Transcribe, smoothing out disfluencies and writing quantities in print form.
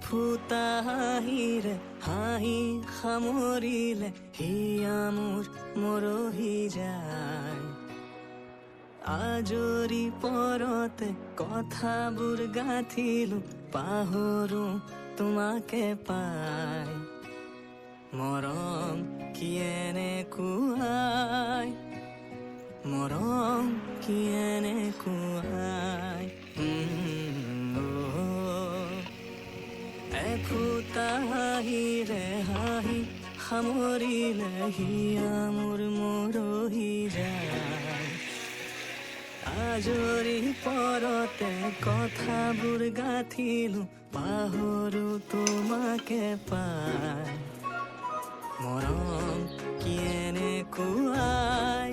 ফুটা হাঁহিৰে হাঁহি সামৰিলে হিয়া মোৰ মৰহি যায়। আজৰি পৰতে কথাবোৰ গাঁঠিলো পাহৰো তোমাকে পাই। মৰম কি এনেকুৱাই, মৰম কি এনেকুৱাই। এফুটা হাঁহিৰে হাঁহি সামৰিলে হিয়া মোৰ মৰহি যায়। আজৰি পৰতে কথাবোৰ গাঁঠিলো পাহৰো তোমাকে পাই। মৰম কি এনেকুৱাই।